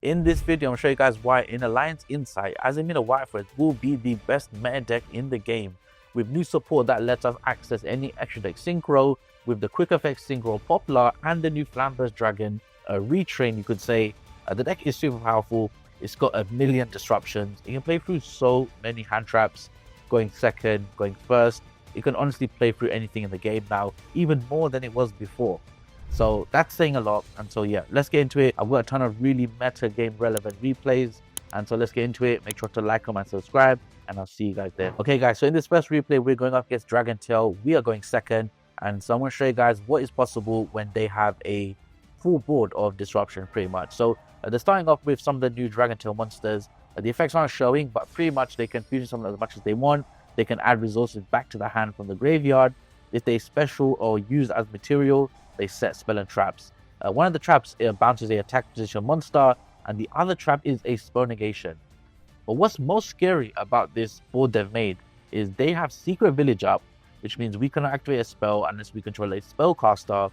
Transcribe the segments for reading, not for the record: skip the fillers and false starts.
In this video, I'm going to show you guys why in Alliance Insight, Azamina Whiteforest will be the best meta deck in the game, with new support that lets us access any extra deck synchro, with the quick effect synchro popular, and the new Flamber's Dragon, a retrain you could say. The deck is super powerful, it's got a million disruptions, it can play through so many hand traps, going second, going first. It can honestly play through anything in the game now, even more than it was before. So that's saying a lot. And so yeah, let's get into it. I've got a ton of really meta game relevant replays, and so let's get into it. Make sure to like, comment, and subscribe, and I'll see you guys there. Okay guys, so in this first replay we're going up against Dragon Tail. We are going second, and so I'm going to show you guys what is possible when they have a full board of disruption pretty much. So they're starting off with some of the new Dragon Tail monsters. The effects aren't showing, but pretty much they can fusion summon as much as they want. They can add resources back to the hand from the graveyard. If they special or use as material, they set spell and traps. One of the traps bounces a attack position monster, and the other trap is a spell negation. But what's most scary about this board they've made is they have Secret Village up, which means we cannot activate a spell unless we control a spellcaster,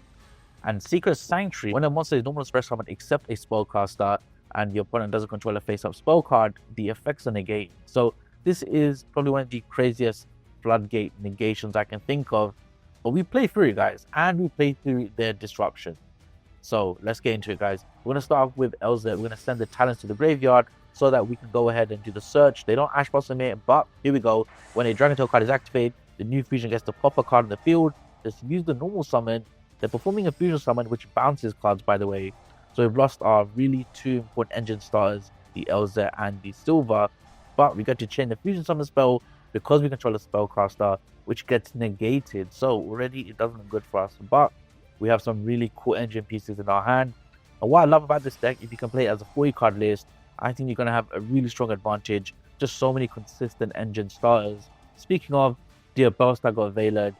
and Secret Sanctuary, when a monster is normal express summon except a spellcaster, and your opponent doesn't control a face-up spell card, the effects are negate. So this is probably one of the craziest floodgate negations I can think of. But we play through it, guys, and we play through their disruption. So let's get into it, guys. We're going to start off with LZ. We're going to send the talents to the graveyard so that we can go ahead and do the search. They don't Ash Blossom it, but here we go. When a Dragon Tail card is activated, the new fusion gets to pop a card in the field. Just use the normal summon. They're performing a fusion summon, which bounces cards, by the way. So we've lost our really two important engine starters, the LZ and the Silver. But we get to chain the fusion summon spell because we control a spellcaster, which gets negated. So already it doesn't look good for us, but we have some really cool engine pieces in our hand. And what I love about this deck, if you can play it as a 40 card list, I think you're going to have a really strong advantage. Just so many consistent engine starters. Speaking of, Dear Bellstar got Veiled.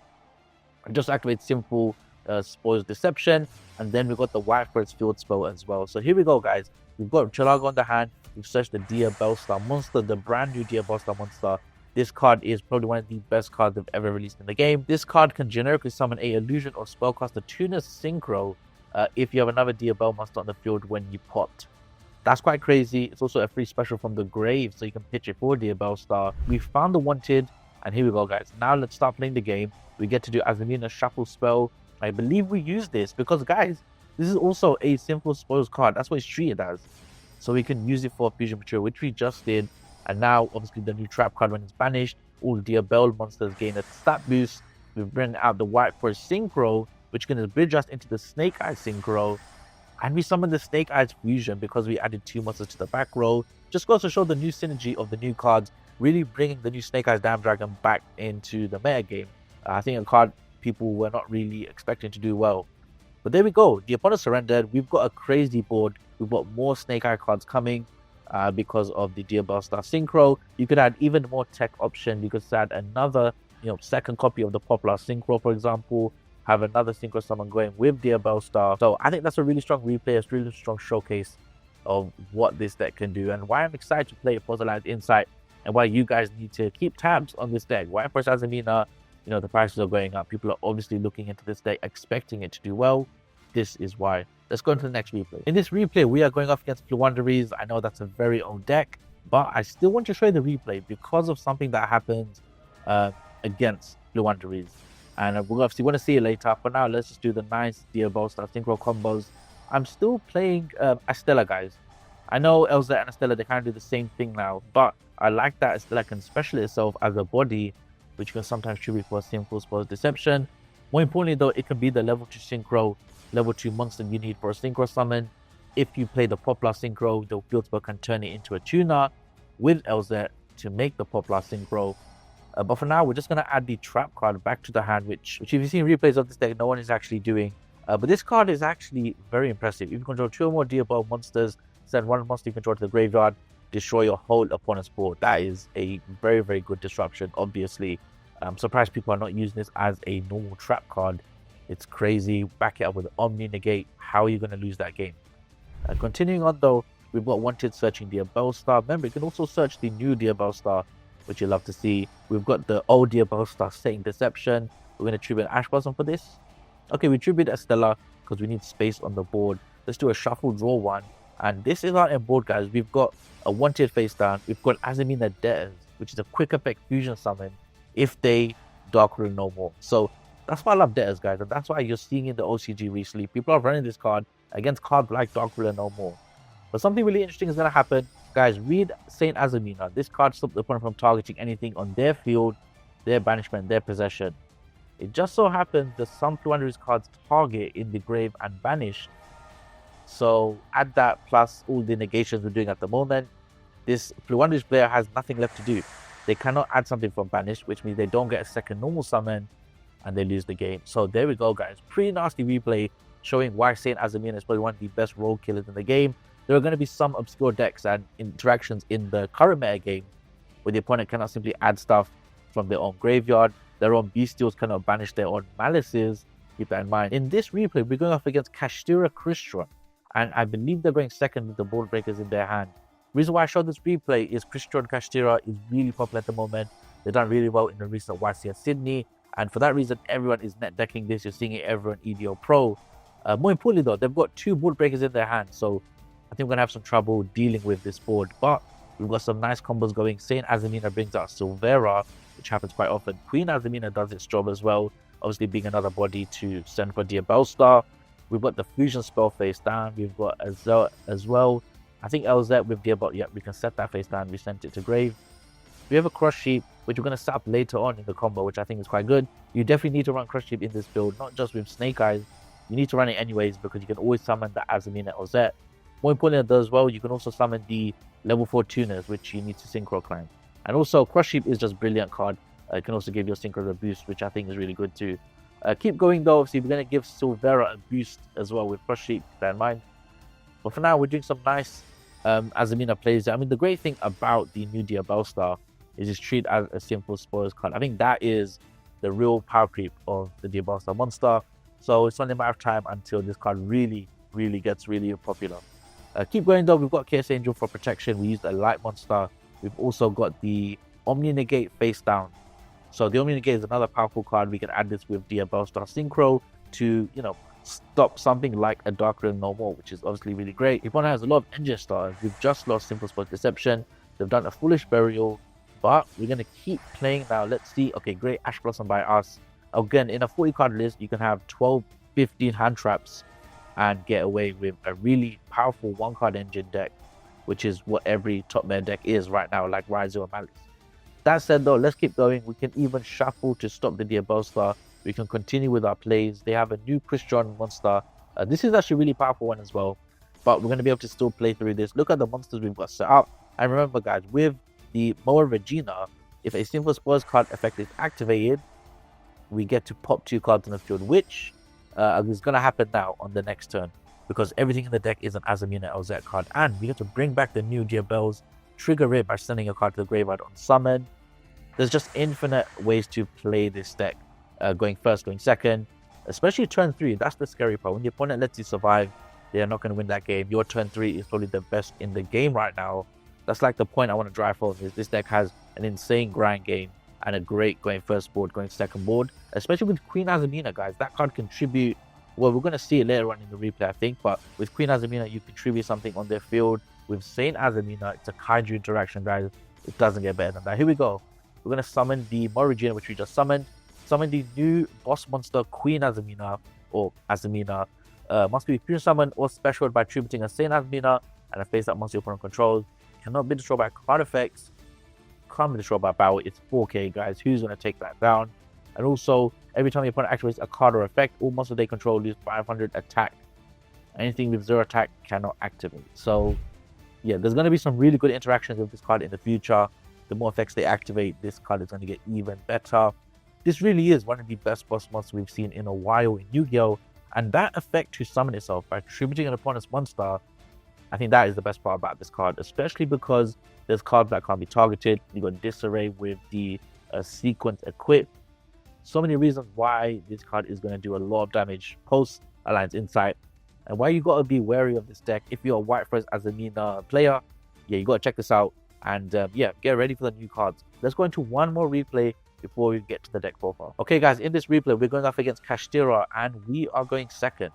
Just activate Sinful, Spoils Deception, and then we've got the Whiteforest Field spell as well. So here we go, guys. We've got Chilago on the hand. We've searched the Dear Bellstar monster, the brand new Dear Bellstar monster. This card is probably one of the best cards they've ever released in the game. This card can generically summon a illusion or spellcaster tuner synchro if you have another Dear Bell monster on the field when you popped. That's quite crazy. It's also a free special from the grave, so you can pitch it for Dear Bellstar. We found the wanted, and here we go, guys. Now let's start playing the game. We get to do Azamina Shuffle spell. I believe we use this because, guys, this is also a Sinful spoils card. That's what it's treated as. So we can use it for fusion material, which we just did. And now, obviously, the new trap card when it's banished, all Dear Bell monsters gain a stat boost. We bring out the Whiteforest Synchro, which can bridge us into the Snake Eyes Synchro. And we summon the Snake Eyes Fusion because we added two monsters to the back row. Just goes to show the new synergy of the new cards, really bringing the new Snake Eyes Dam Dragon back into the meta game. I think a card people were not really expecting to do well. But there we go. The opponent surrendered. We've got a crazy board. We've got more Snake Eye cards coming. Because of the Dear Bellstar Synchro. You could add even more tech option. You could add another, second copy of the popular Synchro, for example. Have another Synchro summon going with Dear Bellstar. So I think that's a really strong replay, a really strong showcase of what this deck can do, and why I'm excited to play it for Alliance Insight, and why you guys need to keep tabs on this deck. Why for Azamina, the prices are going up. People are obviously looking into this deck, expecting it to do well. This is why. Let's go into the next replay. In this replay, we are going up against Fluanderies. I know that's a very old deck, but I still want to show you the replay because of something that happened against Fluanderies. And we'll obviously want to see it later. For now, let's just do the nice Dear Bellstar Synchro combos. I'm still playing Estella, guys. I know Elza and Estella, they kind of do the same thing now, but I like that Estella can special itself as a body, which can sometimes tribute for Sinful Spoils Deception. More importantly, though, it can be the level 2 Synchro, level 2 monster you need for a Synchro summon. If you play the popular Synchro, the field spell can turn it into a tuner with LZ to make the popular Synchro. But for now, we're just going to add the trap card back to the hand, which if you've seen replays of this deck, no one is actually doing. But this card is actually very impressive. If you control 2 or more Dear Bell monsters, send one monster you control to the graveyard, destroy your whole opponent's board. That is a very, very good disruption, obviously. I'm surprised people are not using this as a normal trap card. It's crazy. Back it up with Omni Negate. How are you going to lose that game? Continuing on, though, we've got Wanted searching Dear Bellstar. Remember, you can also search the new Dear Bellstar, which you love to see. We've got the old Dear Bellstar setting Deception. We're going to tribute Ash Blossom for this. Okay, we tribute Estella because we need space on the board. Let's do a shuffle draw one. And this is our end board, guys. We've got a wanted face down. We've got Azamina Debtors, which is a quick effect fusion summon if they Dark Rule no more. So that's why I love Debtors, guys. And that's why you're seeing in the OCG recently, people are running this card against cards like Dark Rule no more. But something really interesting is going to happen. Guys, read Saint Azamina. This card stops the opponent from targeting anything on their field, their banishment, their possession. It just so happens that some Fluander's cards target in the grave and banish. So add that plus all the negations we're doing at the moment. This Fluander's player has nothing left to do. They cannot add something from banish, which means they don't get a second normal summon and they lose the game. So there we go, guys. Pretty nasty replay showing why Saint Azamina is probably one of the best role killers in the game. There are going to be some obscure decks and interactions in the current meta game where the opponent cannot simply add stuff from their own graveyard. Their own bestials cannot banish their own malices. Keep that in mind. In this replay, we're going up against Kashtira Crystron, and I believe they're going second with the board breakers in their hand. The reason why I showed this replay is Crystron Kashtira is really popular at the moment. They've done really well in the recent YCS Sydney, and for that reason, everyone is net decking this. You're seeing it everyone EDO Pro. More importantly, though, they've got two board breakers in their hand, so I think we're going to have some trouble dealing with this board. But we've got some nice combos going. Saint Azamina brings out Silvera, which happens quite often. Queen Azamina does its job as well, obviously being another body to send for Diabellstar. We've got the fusion spell face down. We've got Azel as well. I think LZ with Diabell, yeah, we can set that face down. We sent it to grave. We have a Crush Sheep, which we're going to set up later on in the combo, which I think is quite good. You definitely need to run Crush Sheep in this build, not just with Snake Eyes. You need to run it anyways because you can always summon the Azamina LZ. More importantly as well, you can also summon the level 4 tuners, which you need to synchro climb. And also, Crush Sheep is just brilliant card. It can also give your synchro a boost, which I think is really good too. Keep going though, obviously we're going to give Silvera a boost as well with Crush Sheep, keep that in mind. But for now, we're doing some nice Azamina plays. I mean, the great thing about the new Diabellstar is it's treated as a simple spoils card. I think that is the real power creep of the Diabellstar monster. So it's only a matter of time until this card really gets really popular. Keep going though, we've got Chaos Angel for protection. We used a light monster. We've also got the Omni Negate face down. So the Omni Negate is another powerful card. We can add this with Diabellstar Synchro to, you know, stop something like a Dark Realm no more, which is obviously really great. If one has a lot of engine starters, we've just lost Simple Spot Deception. They've done a Foolish Burial, but we're going to keep playing now. Let's see. Okay, great. Ash Blossom by us. Again, in a 40 card list, you can have 12, 15 hand traps and get away with a really powerful one card engine deck, which is what every top meta deck is right now, like Ryzo or Malice. That said though, let's keep going. We can even shuffle to stop the Diabellstar. We can continue with our plays. They have a new Crystron monster. This is actually a really powerful one as well, but we're going to be able to still play through this. Look at the monsters we've got set up. And remember guys, with the Moa Regina, if a Sinful Spoils card effect is activated, we get to pop 2 cards on the field, which is going to happen now on the next turn, because everything in the deck is an Azamina LZ card, and we get to bring back the new Diabells, trigger it by sending a card to the graveyard on summon. There's just infinite ways to play this deck, going first, going second, especially turn 3. That's the scary part. When the opponent lets you survive, they are not going to win that game. Your turn 3 is probably the best in the game right now. That's like the point I want to drive home, is this deck has an insane grind game and a great going first board, going second board, especially with Queen Azamina, guys. That card contribute, well, we're going to see it later on in the replay, I think, but with Queen Azamina, you contribute something on their field. With Saint Azamina, it's a kaiju interaction, guys. It doesn't get better than that. Here we go. We're going to summon the Morigin, which we just summoned. Summon the new boss monster, Queen Azamina, or Azamina. Must be fusion summoned or special by tributing a Saint Azamina and a face that monster your opponent controls. Cannot be destroyed by card effects. Can't be destroyed by power. It's 4K, guys. Who's going to take that down? And also, every time your opponent activates a card or effect, all monsters they control lose 500 attack. Anything with 0 attack cannot activate. So, yeah, there's going to be some really good interactions with this card in the future. The more effects they activate, this card is going to get even better. This really is one of the best boss monsters we've seen in a while in Yu-Gi-Oh! And that effect to summon itself by tributing an opponent's monster, I think that is the best part about this card, especially because there's cards that can't be targeted. You got Disarray with the Sequence Equip. So many reasons why this card is going to do a lot of damage post Alliance Insight, and why you got to be wary of this deck. If you're a White Forest Azamina player, yeah, you got to check this out. And yeah, get ready for the new cards. Let's go into one more replay before we get to the deck profile. Okay guys, in this replay, we're going up against Kashtira and we are going second.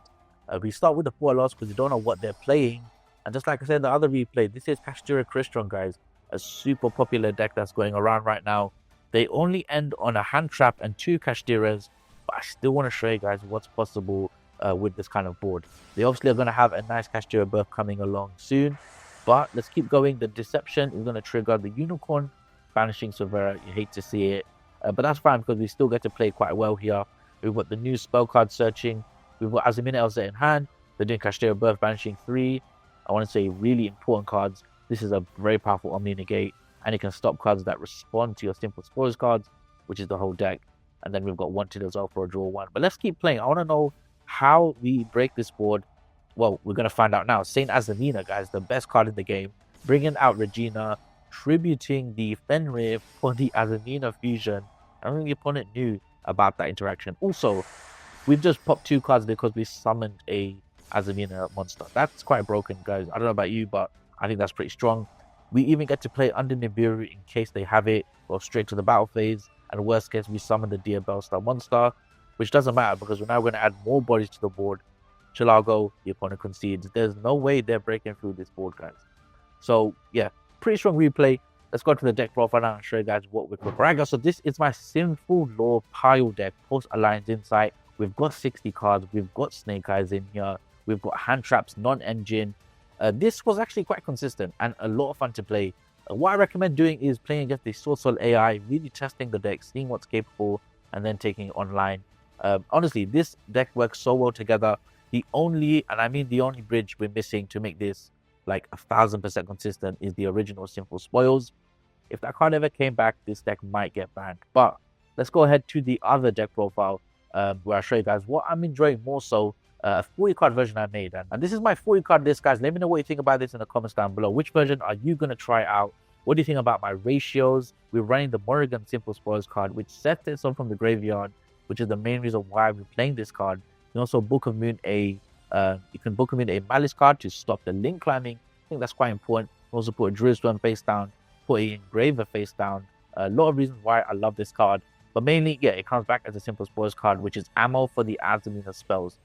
We start with the 4 loss because we don't know what they're playing. And just like I said in the other replay, this is Kashtira Crystron, guys. A super popular deck that's going around right now. They only end on a hand trap and 2 Kashtiras, but I still want to show you guys what's possible with this kind of board. They obviously are going to have a nice Kashtira buff coming along soon, but let's keep going. The Deception is going to trigger the Unicorn, banishing Severa. You hate to see it, but that's fine because we still get to play quite well here. We've got the new spell card searching. We've got Azamina LZ in hand. They're doing Kashtira buff, banishing 3. I want to say really important cards. This is a very powerful Omni Negate, and it can stop cards that respond to your Simple Spoils cards, which is the whole deck. And then we've got Wanted as well for a draw 1. But let's keep playing. I want to know how we break this board. Well, we're going to find out now. Saint Azamina, guys, the best card in the game. Bringing out Regina, tributing the Fenrir for the Azamina fusion. I don't think the opponent knew about that interaction. Also, we've just popped 2 cards because we summoned a Azamina monster. That's quite broken, guys. I don't know about you, but I think that's pretty strong. We even get to play under Nibiru in case they have it, go straight to the battle phase, and worst case, we summon the Diabellstar monster, which doesn't matter because we're now going to add more bodies to the board. Chilago, the opponent concedes. There's no way they're breaking through this board, guys. So, yeah, pretty strong replay. Let's go to the deck profile now and show you guys what we're cooking. Right, guys, so this is my Sinful Lore pile deck, post Alliance Insight. We've got 60 cards. We've got Snake Eyes in here. We've got hand traps, non-engine. This was actually quite consistent and a lot of fun to play. What I recommend doing is playing against the Source Soul AI, really testing the deck, seeing what's capable, and then taking it online. Honestly, this deck works so well together. The only, and I mean the only bridge we're missing to make this like 1000% consistent is the original Simple Spoils. If that card ever came back, this deck might get banned. But let's go ahead to the other deck profile where I show you guys what I'm enjoying more so. A 40 card version I made, and this is my 40 card list, guys. Let me know what you think about this in the comments down below. Which version are you going to try out? What do you think about my ratios? We're running the Morrigan Simple Spoils card, which sets this up from the graveyard, which is the main reason why we're playing this card. You can also Book of Moon a Malice card to stop the link climbing. I think that's quite important. Also put a Druidstone face down, put a Engraver face down. A lot of reasons why I love this card, but mainly, yeah, it comes back as a Simple Spoils card, which is ammo for the Azamina spells.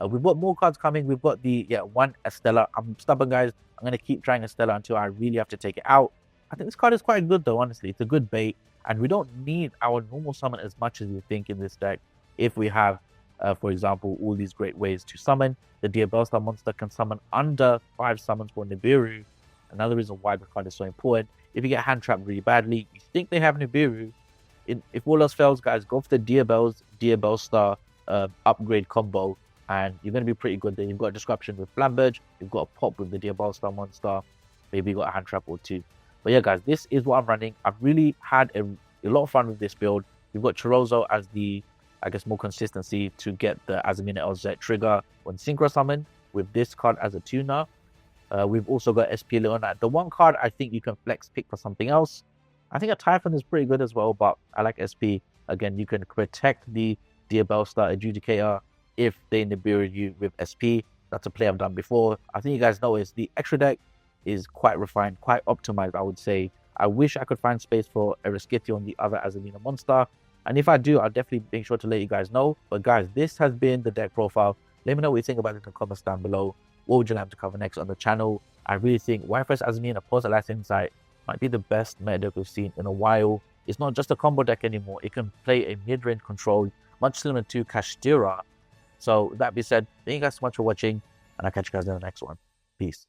We've got more cards coming. We've got the, one Estella. I'm stubborn, guys. I'm going to keep trying Estella until I really have to take it out. I think this card is quite good, though, honestly. It's a good bait. And we don't need our normal summon as much as you think in this deck. If we have, for example, all these great ways to summon. The Diabellstar monster can summon under 5 summons for Nibiru. Another reason why the card is so important. If you get hand trapped really badly, you think they have Nibiru. If all else fails, guys, go for the Diabellstar upgrade combo. And you're going to be pretty good there. You've got a Disruption with Flamberge. You've got a pop with the Diabellstar monster. Maybe you got a hand trap or 2. But yeah, guys, this is what I'm running. I've really had a lot of fun with this build. We've got Chorozo as the, I guess, more consistency to get the Azamina LZ trigger when Synchro Summon with this card as a tuner. We've also got SP Leona. The one card I think you can flex pick for something else. I think a Typhon is pretty good as well, but I like SP. Again, you can protect the Diabellstar Adjudicator if they Nibiru you with SP. That's a play I've done before. I think you guys know is the extra deck is quite refined, quite optimized, I would say. I wish I could find space for Eriskiti on the other Azamina monster. And if I do, I'll definitely make sure to let you guys know. But guys, this has been the deck profile. Let me know what you think about it in the comments down below. What would you like to cover next on the channel? I really think Wi-Fi's Azamina post Alliance Insight might be the best meta deck we've seen in a while. It's not just a combo deck anymore. It can play a mid-range control, much similar to Kashtira. So that being said, thank you guys so much for watching, and I'll catch you guys in the next one. Peace.